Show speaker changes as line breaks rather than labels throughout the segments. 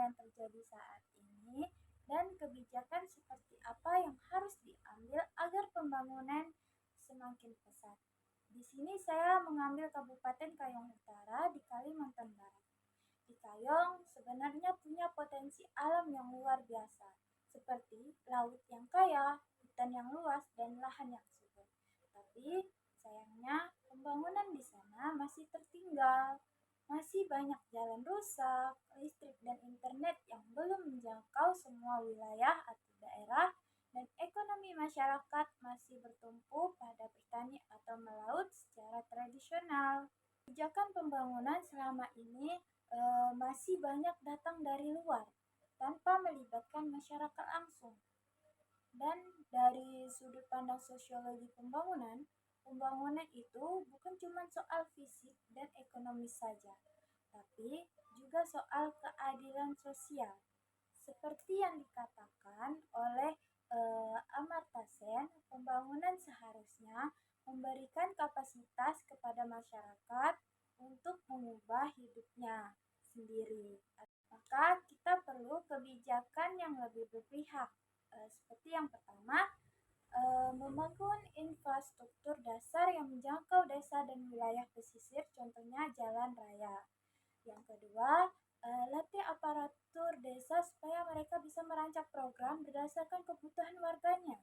yang terjadi saat ini dan kebijakan seperti apa yang harus diambil agar pembangunan semakin pesat. Di sini saya mengambil Kabupaten Kayong Utara di Kalimantan Barat. Di Kayong sebenarnya punya potensi alam yang luar biasa, seperti laut yang kaya, hutan yang luas, dan lahan yang subur. Tapi sayangnya pembangunan di sana masih tertinggal. Masih banyak jalan rusak, listrik dan internet yang belum menjangkau semua wilayah atau daerah, dan ekonomi masyarakat masih bertumpu pada bertani atau melaut secara tradisional. Kebijakan pembangunan selama ini masih banyak datang dari luar tanpa melibatkan masyarakat langsung. Dan dari sudut pandang sosiologi pembangunan, pembangunan itu bukan cuma soal fisik dan ekonomi saja, tapi juga soal keadilan sosial. Seperti yang dikatakan oleh Amartya Sen, pembangunan seharusnya memberikan kapasitas kepada masyarakat untuk mengubah hidupnya sendiri. Maka kita perlu kebijakan yang lebih berpihak. Seperti yang pertama, membangun infrastruktur dasar yang menjangkau desa dan wilayah pesisir, contohnya jalan raya. Yang kedua, latih aparatur desa supaya mereka bisa merancang program berdasarkan kebutuhan warganya.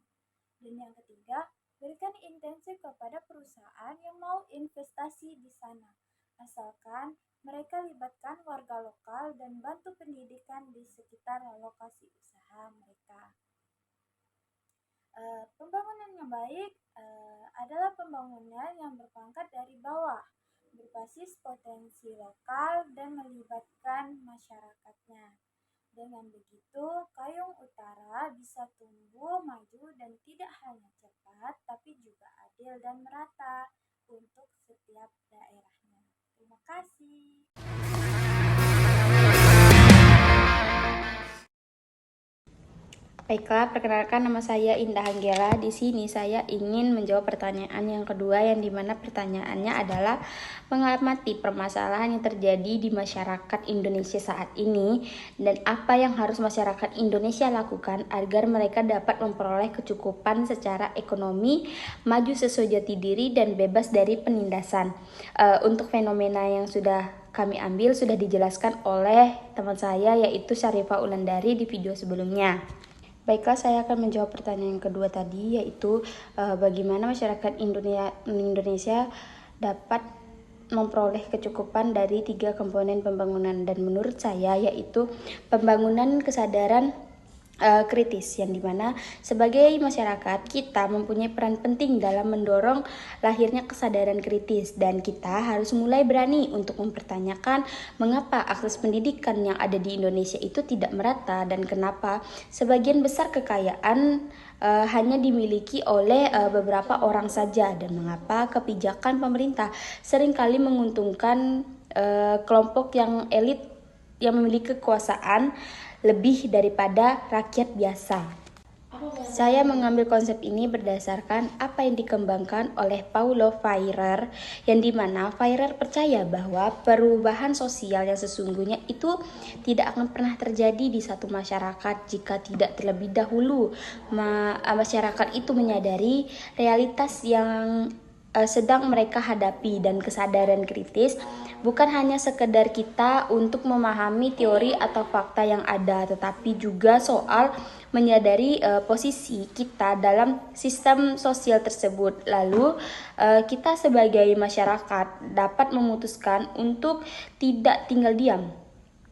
Dan yang ketiga, berikan insentif kepada perusahaan yang mau investasi di sana, asalkan mereka libatkan warga lokal dan bantu pendidikan di sekitar lokasi usaha mereka. Pembangunan yang baik adalah pembangunan yang berpangkat dari bawah, berbasis potensi lokal dan melibatkan masyarakatnya. Dengan begitu, Kayong Utara bisa tumbuh, maju, dan tidak hanya cepat, tapi juga adil dan merata untuk setiap daerahnya. Terima kasih.
Baiklah, perkenalkan nama saya Indah Anggela. Di sini saya ingin menjawab pertanyaan yang kedua, yang dimana pertanyaannya adalah mengamati permasalahan yang terjadi di masyarakat Indonesia saat ini dan apa yang harus masyarakat Indonesia lakukan agar mereka dapat memperoleh kecukupan secara ekonomi, maju sesuai jati diri dan bebas dari penindasan. Untuk fenomena yang sudah kami ambil sudah dijelaskan oleh teman saya yaitu Syarifah Ulandari di video sebelumnya. Baiklah, saya akan menjawab pertanyaan yang kedua tadi, yaitu bagaimana masyarakat Indonesia dapat memperoleh kecukupan dari 3 komponen pembangunan. Dan menurut saya yaitu pembangunan kesadaran kritis, yang dimana sebagai masyarakat kita mempunyai peran penting dalam mendorong lahirnya kesadaran kritis, dan kita harus mulai berani untuk mempertanyakan mengapa akses pendidikan yang ada di Indonesia itu tidak merata dan kenapa sebagian besar kekayaan hanya dimiliki oleh beberapa orang saja, dan mengapa kebijakan pemerintah seringkali menguntungkan kelompok yang elit yang memiliki kekuasaan lebih daripada rakyat biasa. Saya mengambil konsep ini berdasarkan apa yang dikembangkan oleh Paulo Freire, yang dimana Freire percaya bahwa perubahan sosial yang sesungguhnya itu tidak akan pernah terjadi di satu masyarakat jika tidak terlebih dahulu masyarakat itu menyadari realitas yang sedang mereka hadapi, dan kesadaran kritis bukan hanya sekedar kita untuk memahami teori atau fakta yang ada, tetapi juga soal menyadari posisi kita dalam sistem sosial tersebut. Lalu kita sebagai masyarakat dapat memutuskan untuk tidak tinggal diam.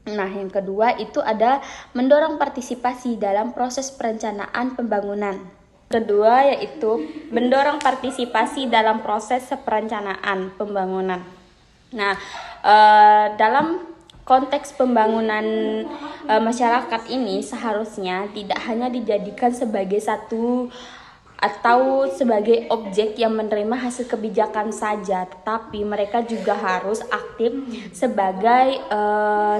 Nah, yang kedua itu ada mendorong partisipasi dalam proses perencanaan pembangunan. Kedua yaitu mendorong partisipasi dalam proses perencanaan pembangunan. Nah, dalam konteks pembangunan masyarakat ini seharusnya tidak hanya dijadikan sebagai satu atau sebagai objek yang menerima hasil kebijakan saja, tetapi mereka juga harus aktif sebagai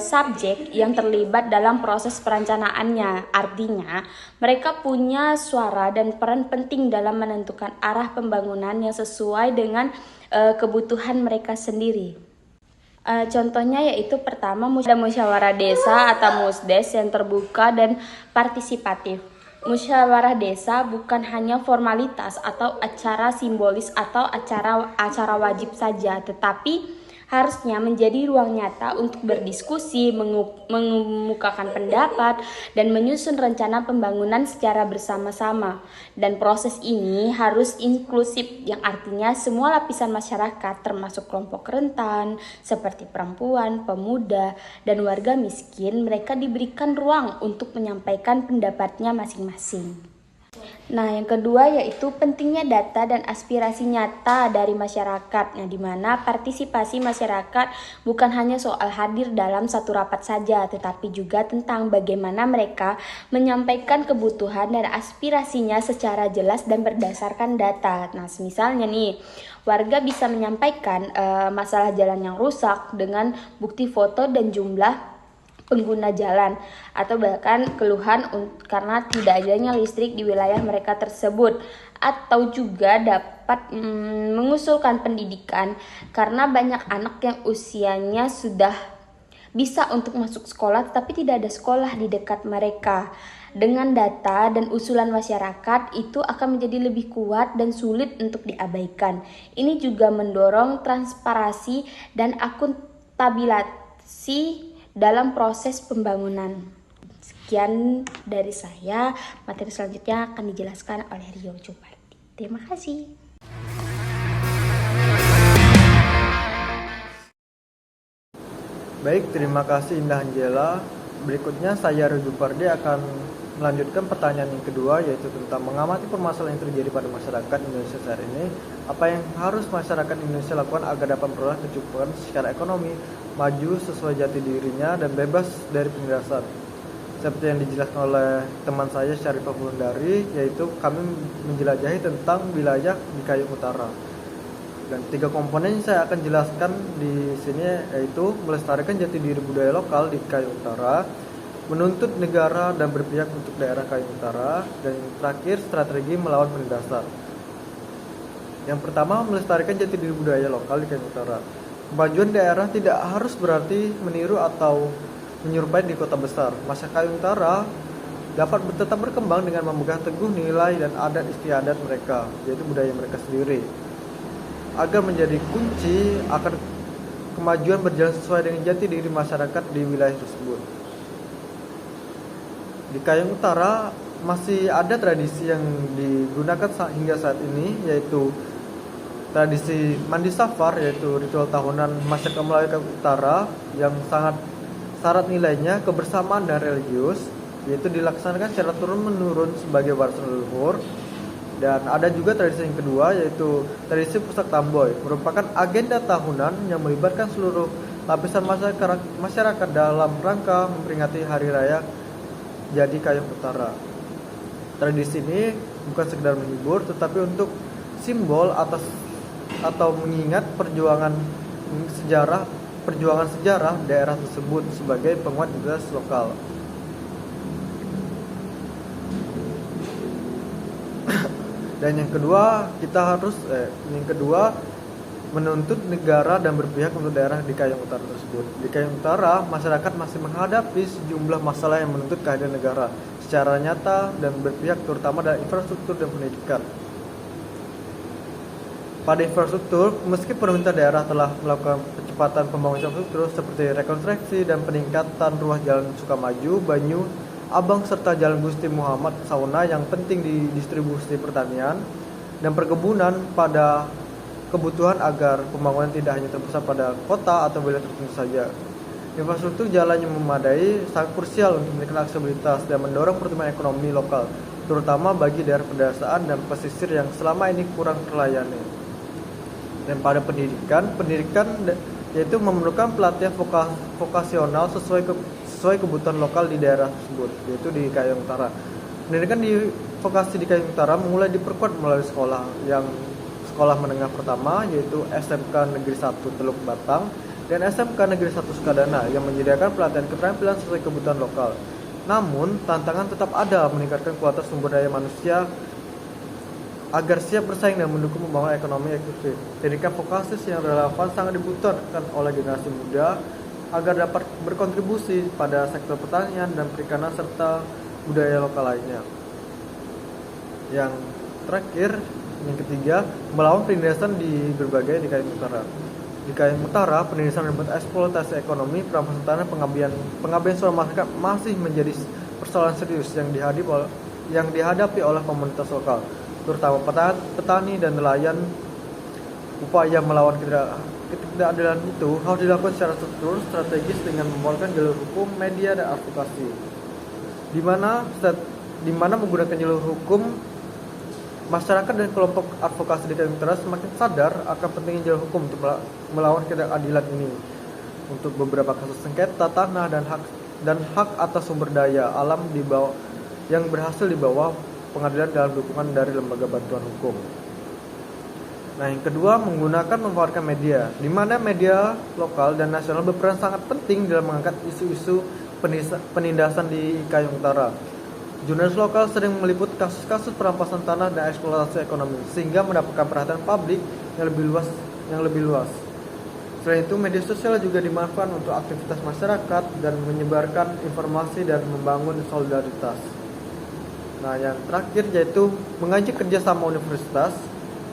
subjek yang terlibat dalam proses perencanaannya. Artinya, mereka punya suara dan peran penting dalam menentukan arah pembangunan yang sesuai dengan kebutuhan mereka sendiri. Contohnya yaitu pertama ada musyawarah desa atau musdes yang terbuka dan partisipatif. Musyawarah desa bukan hanya formalitas atau acara simbolis atau acara wajib saja, tetapi harusnya menjadi ruang nyata untuk berdiskusi, mengemukakan pendapat, dan menyusun rencana pembangunan secara bersama-sama. Dan proses ini harus inklusif, yang artinya semua lapisan masyarakat termasuk kelompok rentan seperti perempuan, pemuda, dan warga miskin, mereka diberikan ruang untuk menyampaikan pendapatnya masing-masing. Nah, yang kedua yaitu pentingnya data dan aspirasi nyata dari masyarakat, di mana partisipasi masyarakat bukan hanya soal hadir dalam satu rapat saja, tetapi juga tentang bagaimana mereka menyampaikan kebutuhan dan aspirasinya secara jelas dan berdasarkan data. Nah, misalnya nih, warga bisa menyampaikan masalah jalan yang rusak dengan bukti foto dan jumlah pengguna jalan, atau bahkan keluhan karena tidak adanya listrik di wilayah mereka tersebut, atau juga dapat mengusulkan pendidikan karena banyak anak yang usianya sudah bisa untuk masuk sekolah tetapi tidak ada sekolah di dekat mereka. Dengan data dan usulan masyarakat itu akan menjadi lebih kuat dan sulit untuk diabaikan. Ini juga mendorong transparansi dan akuntabilitas dalam proses pembangunan. Sekian dari saya, materi selanjutnya akan dijelaskan oleh Rio Jupardi. Terima kasih.
Baik, terima kasih Indah Angela. Berikutnya saya Rio Jupardi akan melanjutkan pertanyaan yang kedua, yaitu tentang mengamati permasalahan yang terjadi pada masyarakat Indonesia saat ini. Apa yang harus masyarakat Indonesia lakukan agar dapat memperoleh kecukupan secara ekonomi, maju sesuai jati dirinya, dan bebas dari penindasan. Seperti yang dijelaskan oleh teman saya Syarifah Wulandari, yaitu kami menjelajahi tentang wilayah di Kayong Utara. Dan 3 komponen yang saya akan jelaskan di sini yaitu melestarikan jati diri budaya lokal di Kayong Utara, menuntut negara dan berpihak untuk daerah Kayong Utara, dan yang terakhir strategi melawan penindasan. Yang pertama, melestarikan jati diri budaya lokal di Kayong Utara. Kemajuan daerah tidak harus berarti meniru atau menyerupai di kota besar. Masyarakat Kayong Utara dapat tetap berkembang dengan memegang teguh nilai dan adat istiadat mereka, yaitu budaya mereka sendiri, agar menjadi kunci agar kemajuan berjalan sesuai dengan jati diri masyarakat di wilayah tersebut. Di Kayong Utara masih ada tradisi yang digunakan hingga saat ini, yaitu tradisi mandi safar, yaitu ritual tahunan masyarakat Melayu Kayong Utara yang sangat syarat nilainya kebersamaan dan religius, yaitu dilaksanakan secara turun-menurun sebagai warisan leluhur. Dan ada juga tradisi yang kedua, yaitu tradisi Pusak Tamboy, merupakan agenda tahunan yang melibatkan seluruh lapisan masyarakat dalam rangka memperingati Hari Raya Jadi Kayong Utara. Tradisi ini bukan sekedar menghibur, tetapi untuk simbol atau mengingat perjuangan sejarah daerah tersebut sebagai penguat identitas lokal. Dan yang kedua, menuntut negara dan berpihak untuk daerah di Kayong Utara tersebut. Di Kayong Utara, masyarakat masih menghadapi sejumlah masalah yang menuntut kehadiran negara secara nyata dan berpihak, terutama dalam infrastruktur dan pendidikan. Pada infrastruktur, meski pemerintah daerah telah melakukan percepatan pembangunan infrastruktur seperti rekonstruksi dan peningkatan ruas jalan Sukamaju, Banyu, Abang serta Jalan Gusti Muhammad Sauna yang penting di distribusi pertanian dan perkebunan pada kebutuhan agar pembangunan tidak hanya terpusat pada kota atau wilayah tertentu saja. Infrastruktur jalan yang memadai sangat krusial untuk meningkatkan aksesibilitas dan mendorong pertumbuhan ekonomi lokal, terutama bagi daerah pedesaan dan pesisir yang selama ini kurang terlayani. Dan pada pendidikan yaitu memerlukan pelatihan vokasional sesuai kebutuhan lokal di daerah tersebut, yaitu di Kayong Utara. Pendidikan di vokasi di Kayong Utara mulai diperkuat melalui sekolah menengah pertama, yaitu SMK Negeri 1 Teluk Batang dan SMK Negeri 1 Sukadana yang menyediakan pelatihan keterampilan sesuai kebutuhan lokal. Namun, tantangan tetap ada meningkatkan kualitas sumber daya manusia agar siap bersaing dan mendukung pembangunan ekonomi inklusif. Pendidikan vokasi yang relevan sangat dibutuhkan oleh generasi muda agar dapat berkontribusi pada sektor pertanian dan perikanan serta budaya lokal lainnya. Yang terakhir, yang ketiga, melawan penindasan di berbagai di Kayong Utara. Di Kayong Utara, penindasan dan eksploitasi ekonomi, perampasan tanah, pengabdian sosial masyarakat masih menjadi persoalan serius yang dihadapi oleh komunitas lokal, terutama petani dan nelayan. Upaya melawan ketidakadilan itu harus dilakukan secara struktur, strategis dengan membangun jalur hukum, media, dan advokasi. Di mana menggunakan jalur hukum, masyarakat dan kelompok advokasi di Kayong Utara semakin sadar akan pentingnya jalur hukum untuk melawan ketidakadilan ini. Untuk beberapa kasus sengketa tanah dan hak atas sumber daya alam yang berhasil dibawa pengadilan dalam dukungan dari lembaga bantuan hukum. Nah, yang kedua, memanfaatkan media, di mana media lokal dan nasional berperan sangat penting dalam mengangkat isu-isu penindasan di Kayong Utara. Jurnalis lokal sering meliput kasus-kasus perampasan tanah dan eksploitasi ekonomi, sehingga mendapatkan perhatian publik yang lebih luas. Selain itu, media sosial juga dimanfaatkan untuk aktivitas masyarakat dan menyebarkan informasi dan membangun solidaritas. Nah, yang terakhir yaitu mengajak kerjasama universitas,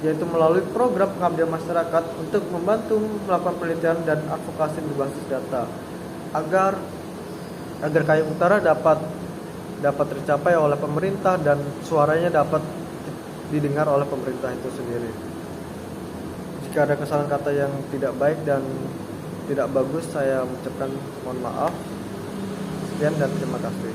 yaitu melalui program pengabdian masyarakat untuk membantu melakukan penelitian dan advokasi berbasis data agar Kayong Utara dapat tercapai oleh pemerintah dan suaranya dapat didengar oleh pemerintah itu sendiri. Jika ada kesalahan kata yang tidak baik dan tidak bagus, saya mengucapkan mohon maaf. Sekian dan terima kasih.